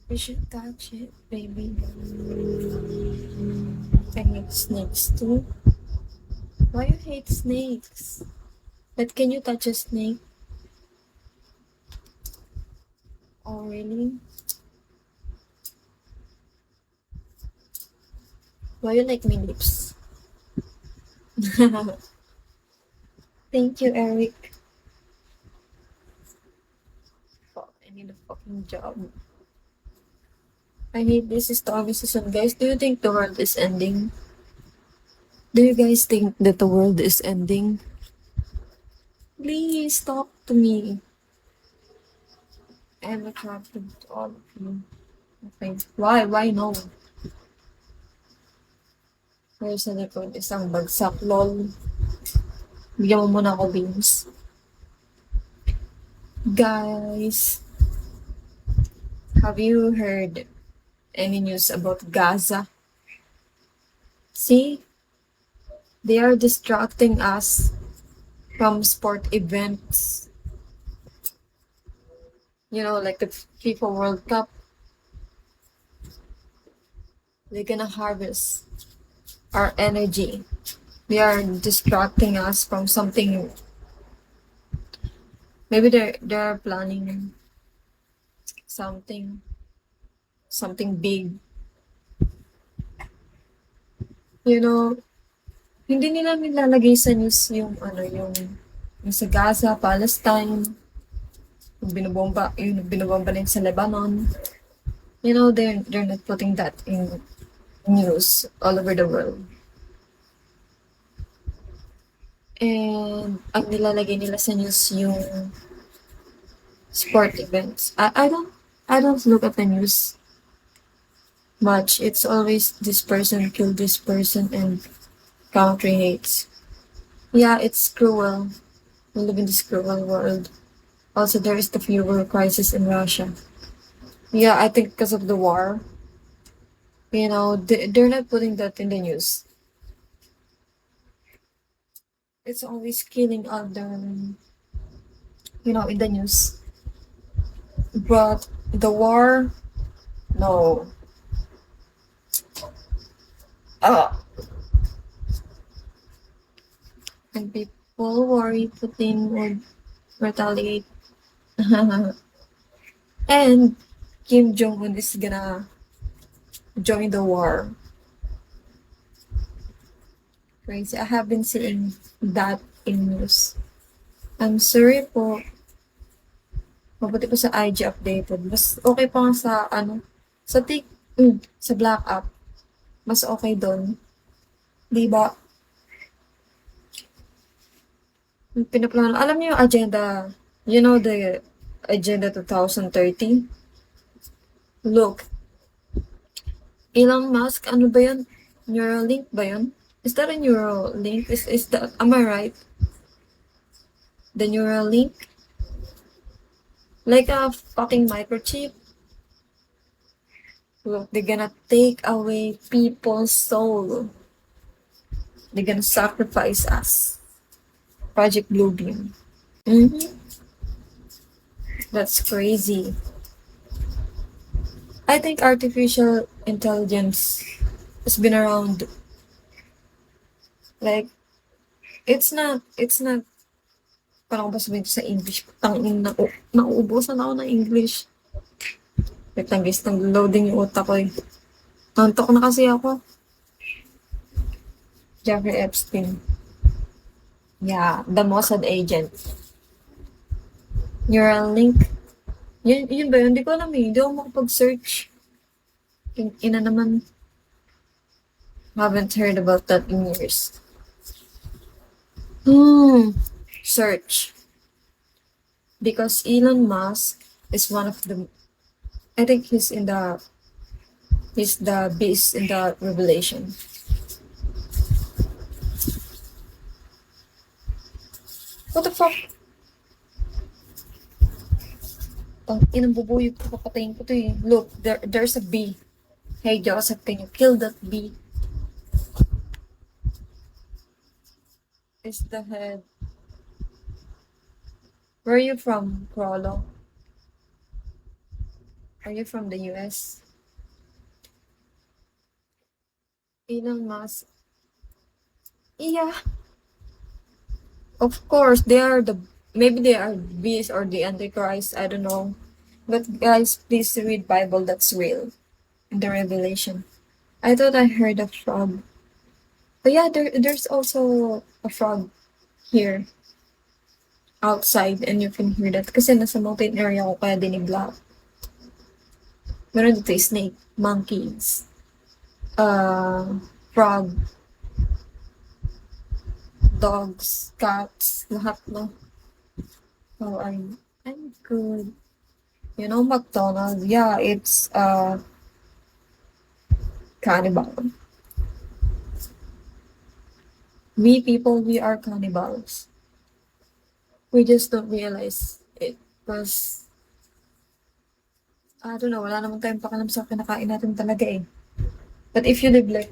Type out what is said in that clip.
You should touch it, baby. I hate snakes too. Why you hate snakes? But can you touch a snake? Oh, really? Why you like my lips? Thank you, Eric. Fuck, I need a fucking job. I hate this story season, guys. Do you think the world is ending? Do you guys think that the world is ending? Please talk to me. I'm attracted to all of you. Okay. Why? Why no? Pero sa likod, isang bagsak, lol. Bigyan mo muna ako beans. Guys, have you heard any news about Gaza? See? They are distracting us from sport events. You know, like the FIFA World Cup. They're gonna harvest our energy. They are distracting us from something. Maybe they're planning something big. You know, hindi nila nilalagay sa news yung yung sa Gaza, Palestine, yung binobomba din sa Lebanon. You know, they're not putting that in news all over the world. And ang nilalagay nila sa news yung sport events. I don't look at the news much. It's always this person killed this person and country hates. Yeah, it's cruel. We live in this cruel world. Also, there is the fuel crisis in Russia. Yeah, I think because of the war. You know, they're not putting that in the news. It's always killing other, in the news. But the war, no. Uh, and people worry Putin would retaliate. And Kim Jong-un is gonna join the war. Crazy. I have been seeing that in news. I'm sorry po. Mabuti po sa IG updated. Mas okay pa nga sa, sa Black App. Mas okay doon. Di ba? Yung pinaplano. Alam niyo yung agenda, you know the Agenda 2030? Look, Elon Musk, ano ba yun? Neuralink ba yun? Is that a Neuralink? Is that, am I right? The Neuralink? Like a fucking microchip? Look, they're gonna take away people's soul. They're gonna sacrifice us. Project Bluebeam. Mm-hmm. That's crazy. I think artificial intelligence has been around. Like, it's not, parang ba sabihin sa English? Tangin na, nauubusan ako ng English. Wait lang guys, nag-loading yung utak ko eh. Nantok na kasi ako. Jeffrey Epstein. Yeah, the Mossad agent. Neuralink. Yun ba yun? Hindi ko alam eh. Hindi ako makapag-search. Ina naman. Haven't heard about that in years. Search. Because Elon Musk is one of the, I think he's the beast in the Revelation. What the fuck? Inang bubuyog ko, papatayin ko to eh. Look, there's a bee. Hey Joseph, can you kill that bee? Is the head. Where are you from, Crollo? Are you from the US? Elon Musk. Yeah, of course, they are the maybe they are beast or the Antichrist. I don't know. But guys, please read Bible. That's real. In the Revelation. I thought I heard a frog. But yeah, there's also a frog here outside and you can hear that. Kasi nasa mountain area ko kaya dinig lahat. Meron dito yung snake, monkeys, frog, dogs, cats, lahat no. So I'm good. You know McDonald's, yeah, it's cannibal. We people, we are cannibals. We just don't realize it because I don't know, wala naman tayong pakialam sa kinakain natin talaga eh. But if you live like